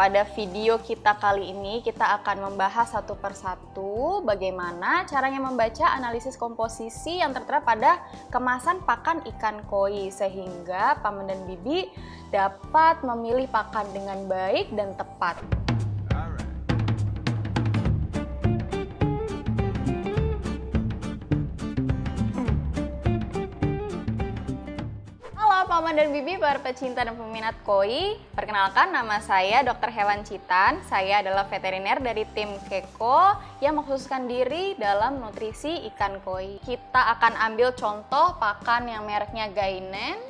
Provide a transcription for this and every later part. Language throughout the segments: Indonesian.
pada video kita kali ini kita akan membahas satu persatu bagaimana caranya membaca analisis komposisi yang tertera pada kemasan pakan ikan koi sehingga Paman dan Bibi dapat memilih pakan dengan baik dan tepat. Paman dan Bibi, para pecinta dan peminat koi, perkenalkan nama saya Dr. Hewan Citan. Saya adalah veteriner dari tim Keko yang mengkhususkan diri dalam nutrisi ikan koi. Kita akan ambil contoh pakan yang mereknya Gainen,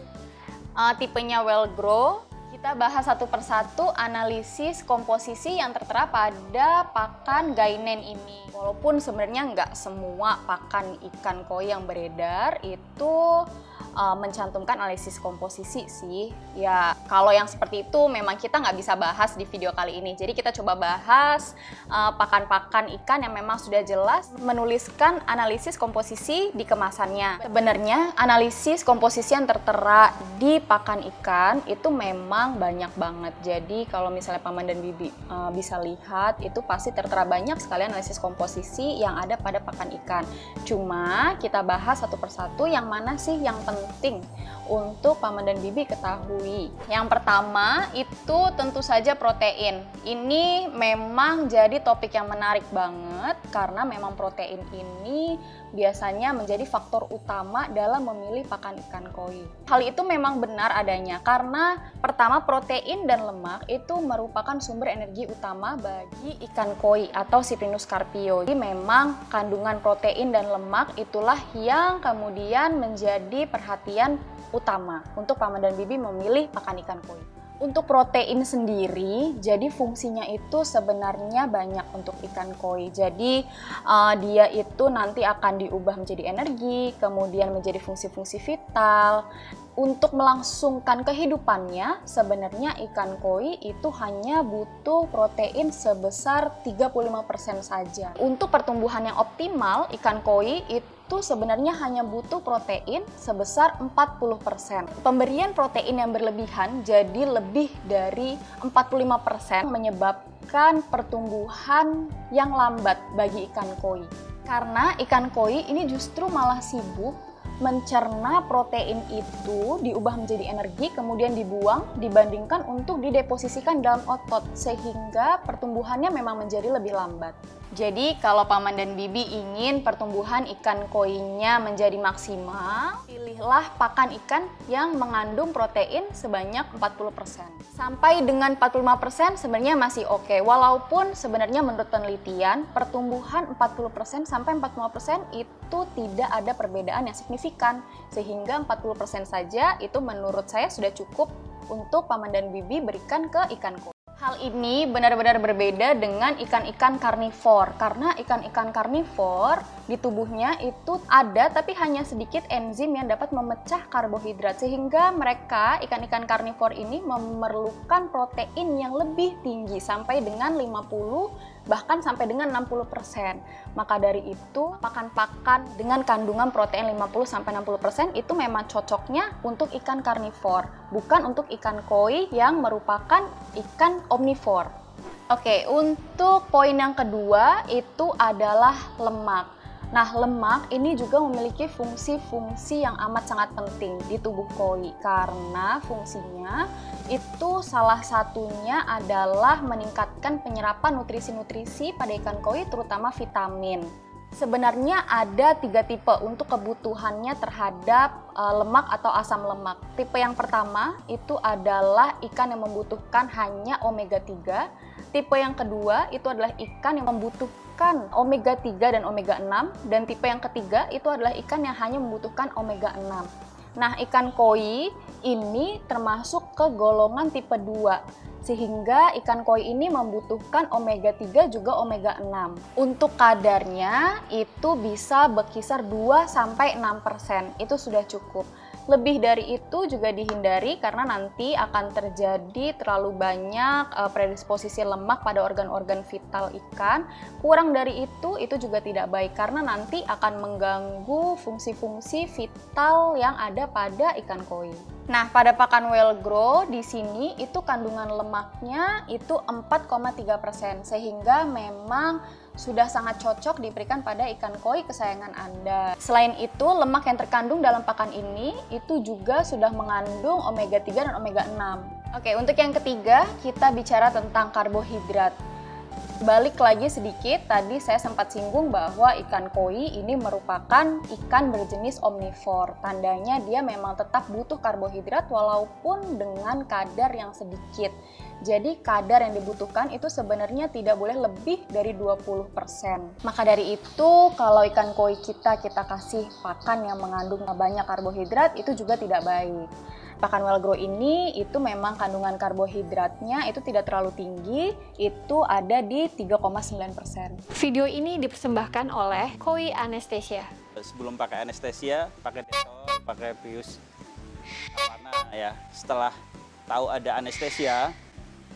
tipenya Well Grow. Kita bahas satu persatu analisis komposisi yang tertera pada pakan Gainen ini. Walaupun sebenarnya nggak semua pakan ikan koi yang beredar itu mencantumkan analisis komposisi sih. Ya, kalau yang seperti itu memang kita nggak bisa bahas di video kali ini. Jadi kita coba bahas pakan-pakan ikan yang memang sudah jelas menuliskan analisis komposisi di kemasannya. Sebenarnya analisis komposisi yang tertera di pakan ikan itu memang banyak banget. Jadi kalau misalnya Paman dan Bibi bisa lihat, itu pasti tertera banyak sekali analisis komposisi yang ada pada pakan ikan. Cuma kita bahas satu persatu yang mana sih yang penting untuk Paman dan Bibi ketahui. Yang pertama itu tentu saja protein. Ini memang jadi topik yang menarik banget karena memang protein ini biasanya menjadi faktor utama dalam memilih pakan ikan koi. Hal itu memang benar adanya karena pertama protein dan lemak itu merupakan sumber energi utama bagi ikan koi atau Cyprinus carpio. Jadi memang kandungan protein dan lemak itulah yang kemudian menjadi perhatian utama untuk Paman dan Bibi memilih pakan ikan koi. Untuk protein sendiri, jadi fungsinya itu sebenarnya banyak untuk ikan koi. Jadi dia itu nanti akan diubah menjadi energi, kemudian menjadi fungsi-fungsi vital. Untuk melangsungkan kehidupannya, sebenarnya ikan koi itu hanya butuh protein sebesar 35% saja. Untuk pertumbuhan yang optimal, ikan koi itu sebenarnya hanya butuh protein sebesar 40%. Pemberian protein yang berlebihan jadi lebih dari 45% menyebabkan pertumbuhan yang lambat bagi ikan koi. Karena ikan koi ini justru malah sibuk mencerna protein itu diubah menjadi energi kemudian dibuang dibandingkan untuk dideposisikan dalam otot sehingga pertumbuhannya memang menjadi lebih lambat. Jadi kalau Paman dan Bibi ingin pertumbuhan ikan koinya menjadi maksimal, pilihlah pakan ikan yang mengandung protein sebanyak 40%. Sampai dengan 45% sebenarnya masih oke, walaupun sebenarnya menurut penelitian pertumbuhan 40% sampai 45% itu tidak ada perbedaan yang signifikan, sehingga 40% saja itu menurut saya sudah cukup untuk Paman dan Bibi berikan ke ikan koi. Hal ini benar-benar berbeda dengan ikan-ikan karnivor, karena ikan-ikan karnivor di tubuhnya itu ada tapi hanya sedikit enzim yang dapat memecah karbohidrat, sehingga mereka, ikan-ikan karnivor ini memerlukan protein yang lebih tinggi sampai dengan 50 bahkan sampai dengan 60%. Maka dari itu, pakan-pakan dengan kandungan protein 50-60% itu memang cocoknya untuk ikan karnivor, bukan untuk ikan koi yang merupakan ikan omnivor. Oke, untuk poin yang kedua itu adalah lemak. Nah, lemak ini juga memiliki fungsi-fungsi yang amat sangat penting di tubuh koi karena fungsinya itu salah satunya adalah meningkatkan penyerapan nutrisi-nutrisi pada ikan koi terutama vitamin. Sebenarnya ada 3 tipe untuk kebutuhannya terhadap lemak atau asam lemak. Tipe yang pertama itu adalah ikan yang membutuhkan hanya omega 3. Tipe yang kedua itu adalah ikan yang membutuhkan omega 3 dan omega 6. Dan tipe yang ketiga itu adalah ikan yang hanya membutuhkan omega 6. Nah, ikan koi ini termasuk ke golongan tipe 2. Sehingga ikan koi ini membutuhkan omega 3 juga omega 6. Untuk kadarnya itu bisa berkisar 2-6%. Itu sudah cukup. Lebih dari itu juga dihindari karena nanti akan terjadi terlalu banyak predisposisi lemak pada organ-organ vital ikan. Kurang dari itu juga tidak baik karena nanti akan mengganggu fungsi-fungsi vital yang ada pada ikan koi. Nah, pada pakan Well Grow di sini itu kandungan lemaknya itu 4,3%, sehingga memang sudah sangat cocok diberikan pada ikan koi kesayangan Anda. Selain itu, lemak yang terkandung dalam pakan ini itu juga sudah mengandung omega 3 dan omega 6. Oke, untuk yang ketiga, kita bicara tentang karbohidrat. Balik lagi sedikit, tadi saya sempat singgung bahwa ikan koi ini merupakan ikan berjenis omnivore. Tandanya dia memang tetap butuh karbohidrat walaupun dengan kadar yang sedikit. Jadi kadar yang dibutuhkan itu sebenarnya tidak boleh lebih dari 20%. Maka dari itu, kalau ikan koi kita kasih pakan yang mengandung banyak karbohidrat, itu juga tidak baik. Pakan Well Grow ini itu memang kandungan karbohidratnya itu tidak terlalu tinggi, itu ada di 3,9%. Video ini dipersembahkan oleh Koi Anesthesia. Sebelum pakai anestesia, pakai Dettol, pakai bius awana ya. Setelah tahu ada anestesia,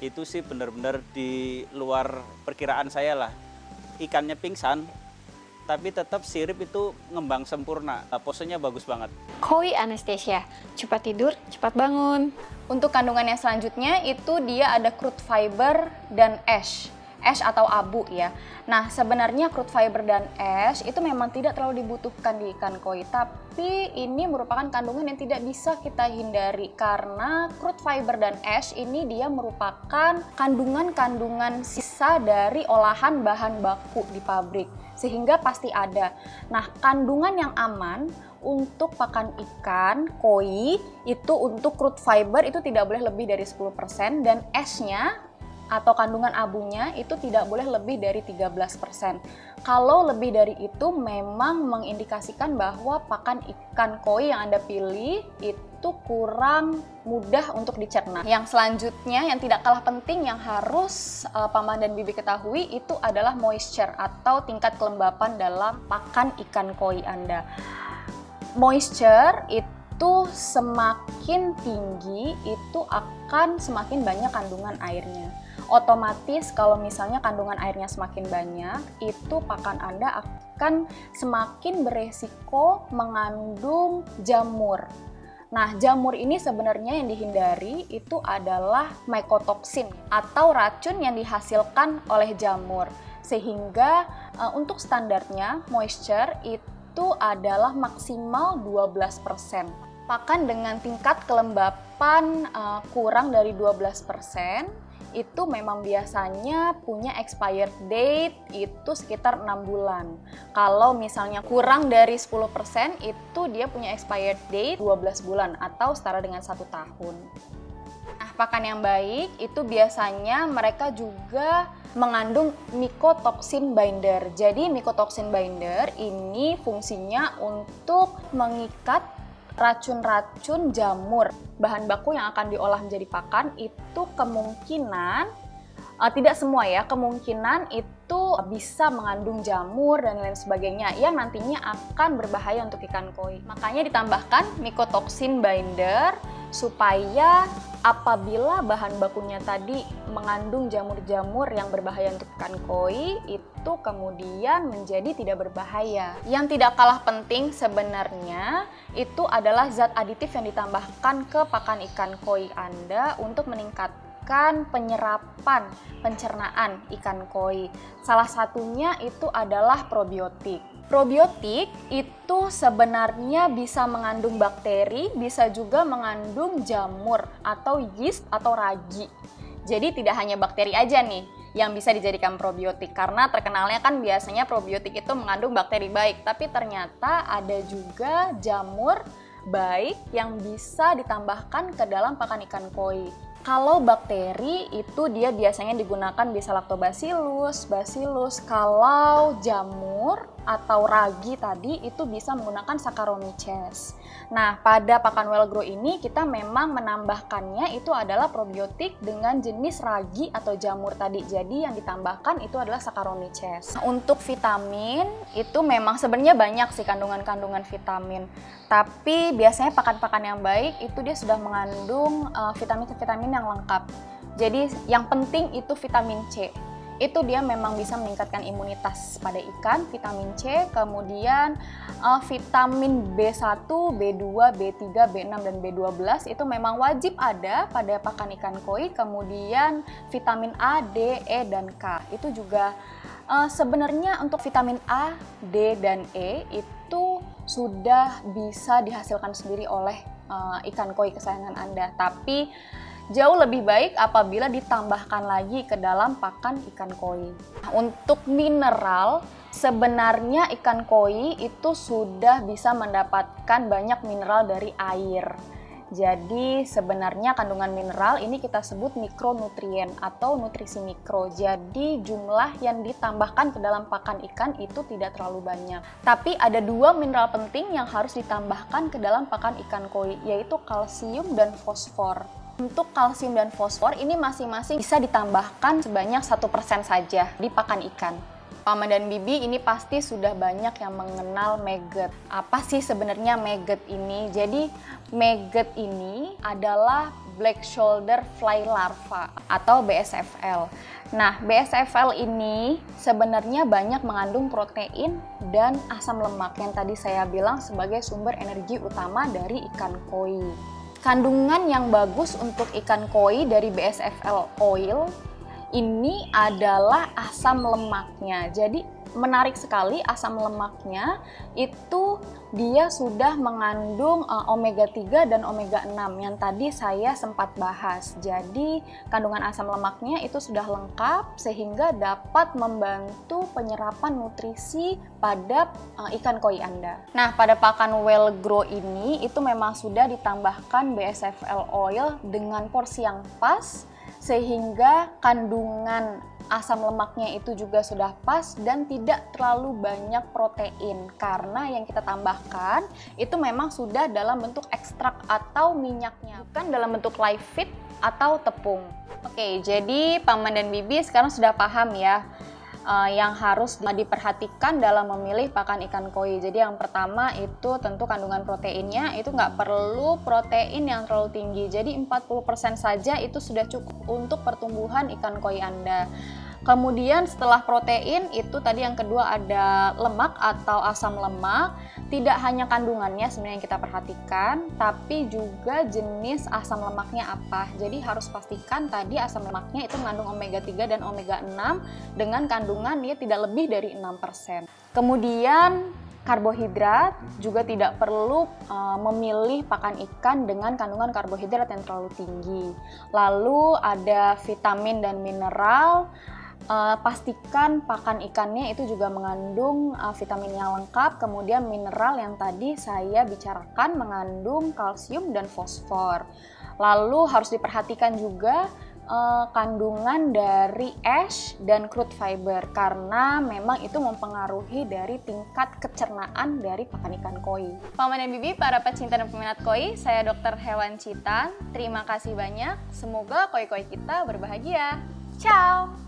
itu sih benar-benar di luar perkiraan saya lah. Ikannya pingsan, tapi tetap sirip itu ngembang sempurna. Posenya bagus banget. Koi Anesthesia, cepat tidur, cepat bangun. Untuk kandungan yang selanjutnya itu dia ada crude fiber dan ash atau abu ya. Nah, sebenarnya crude fiber dan ash itu memang tidak terlalu dibutuhkan di ikan koi, tapi ini merupakan kandungan yang tidak bisa kita hindari karena crude fiber dan ash ini dia merupakan kandungan-kandungan sisa dari olahan bahan baku di pabrik, sehingga pasti ada. Nah, kandungan yang aman untuk pakan ikan koi itu untuk crude fiber itu tidak boleh lebih dari 10% dan ash-nya atau kandungan abunya itu tidak boleh lebih dari 13%. Kalau lebih dari itu memang mengindikasikan bahwa pakan ikan koi yang Anda pilih itu kurang mudah untuk dicerna. Yang selanjutnya yang tidak kalah penting yang harus Paman dan Bibi ketahui itu adalah moisture atau tingkat kelembapan dalam pakan ikan koi Anda. Moisture itu semakin tinggi itu akan semakin banyak kandungan airnya. Otomatis kalau misalnya kandungan airnya semakin banyak, itu pakan Anda akan semakin beresiko mengandung jamur. Nah, jamur ini sebenarnya yang dihindari itu adalah mycotoxin atau racun yang dihasilkan oleh jamur. Sehingga untuk standarnya moisture itu adalah maksimal 12%. Pakan dengan tingkat kelembapan kurang dari 12% itu memang biasanya punya expired date itu sekitar 6 bulan. Kalau misalnya kurang dari 10% itu dia punya expired date 12 bulan atau setara dengan 1 tahun. Nah, pakan yang baik itu biasanya mereka juga mengandung mycotoxin binder. Jadi mycotoxin binder ini fungsinya untuk mengikat racun-racun jamur. Bahan baku yang akan diolah menjadi pakan itu kemungkinan, tidak semua ya, kemungkinan itu bisa mengandung jamur dan lain sebagainya yang nantinya akan berbahaya untuk ikan koi. Makanya ditambahkan mycotoxin binder supaya apabila bahan bakunya tadi mengandung jamur-jamur yang berbahaya untuk ikan koi, itu kemudian menjadi tidak berbahaya. Yang tidak kalah penting sebenarnya itu adalah zat aditif yang ditambahkan ke pakan ikan koi Anda untuk meningkatkan penyerapan, pencernaan ikan koi. Salah satunya itu adalah probiotik. Probiotik itu sebenarnya bisa mengandung bakteri, bisa juga mengandung jamur atau yeast atau ragi. Jadi tidak hanya bakteri aja nih yang bisa dijadikan probiotik, karena terkenalnya kan biasanya probiotik itu mengandung bakteri baik, tapi ternyata ada juga jamur baik yang bisa ditambahkan ke dalam pakan ikan koi. Kalau bakteri itu dia biasanya digunakan bisa lactobacillus, bacillus. Kalau jamur atau ragi tadi itu bisa menggunakan Saccharomyces. Nah, pada pakan Well Grow ini kita memang menambahkannya itu adalah probiotik dengan jenis ragi atau jamur tadi. Jadi yang ditambahkan itu adalah Saccharomyces. Nah, untuk vitamin itu memang sebenarnya banyak sih kandungan-kandungan vitamin. Tapi biasanya pakan-pakan yang baik itu dia sudah mengandung vitamin-vitamin yang lengkap. Jadi yang penting itu vitamin C. itu dia memang bisa meningkatkan imunitas pada ikan, vitamin C, kemudian vitamin B1, B2, B3, B6, dan B12 itu memang wajib ada pada pakan ikan koi, kemudian vitamin A, D, E, dan K. Itu juga sebenarnya untuk vitamin A, D, dan E itu sudah bisa dihasilkan sendiri oleh ikan koi kesayangan Anda, tapi jauh lebih baik apabila ditambahkan lagi ke dalam pakan ikan koi. Untuk mineral, sebenarnya ikan koi itu sudah bisa mendapatkan banyak mineral dari air. Jadi sebenarnya kandungan mineral ini kita sebut mikronutrien atau nutrisi mikro. Jadi jumlah yang ditambahkan ke dalam pakan ikan itu tidak terlalu banyak. Tapi ada 2 mineral penting yang harus ditambahkan ke dalam pakan ikan koi, yaitu kalsium dan fosfor. Untuk kalsium dan fosfor ini masing-masing bisa ditambahkan sebanyak 1% saja di pakan ikan. Paman dan Bibi ini pasti sudah banyak yang mengenal maggot. Apa sih sebenarnya maggot ini? Jadi maggot ini adalah black shoulder fly larva atau BSFL. Nah, BSFL ini sebenarnya banyak mengandung protein dan asam lemak yang tadi saya bilang sebagai sumber energi utama dari ikan koi. Kandungan yang bagus untuk ikan koi dari BSFL oil ini adalah asam lemaknya. Jadi menarik sekali, asam lemaknya itu dia sudah mengandung omega 3 dan omega 6 yang tadi saya sempat bahas. Jadi kandungan asam lemaknya itu sudah lengkap sehingga dapat membantu penyerapan nutrisi pada ikan koi Anda. Nah, pada pakan well grow ini itu memang sudah ditambahkan BSFL oil dengan porsi yang pas sehingga kandungan asam lemaknya itu juga sudah pas dan tidak terlalu banyak protein karena yang kita tambahkan itu memang sudah dalam bentuk ekstrak atau minyaknya, bukan dalam bentuk live feed atau tepung. Oke, jadi Paman dan Bibi sekarang sudah paham ya yang harus diperhatikan dalam memilih pakan ikan koi. Jadi yang pertama itu tentu kandungan proteinnya itu nggak perlu protein yang terlalu tinggi. Jadi 40% saja itu sudah cukup untuk pertumbuhan ikan koi Anda. Kemudian setelah protein itu tadi yang kedua ada lemak atau asam lemak. Tidak hanya kandungannya sebenarnya yang kita perhatikan, tapi juga jenis asam lemaknya apa. Jadi harus pastikan tadi asam lemaknya itu mengandung omega 3 dan omega 6 dengan kandungan dia tidak lebih dari 6%. Kemudian karbohidrat juga tidak perlu memilih pakan ikan dengan kandungan karbohidrat yang terlalu tinggi. Lalu ada vitamin dan mineral. Pastikan pakan ikannya itu juga mengandung vitamin yang lengkap, kemudian mineral yang tadi saya bicarakan mengandung kalsium dan fosfor. Lalu harus diperhatikan juga kandungan dari ash dan crude fiber karena memang itu mempengaruhi dari tingkat kecernaan dari pakan ikan koi. Paman dan Bibi, para pecinta dan peminat koi, saya Dr. Hewan Citan. Terima kasih banyak. Semoga koi-koi kita berbahagia. Ciao!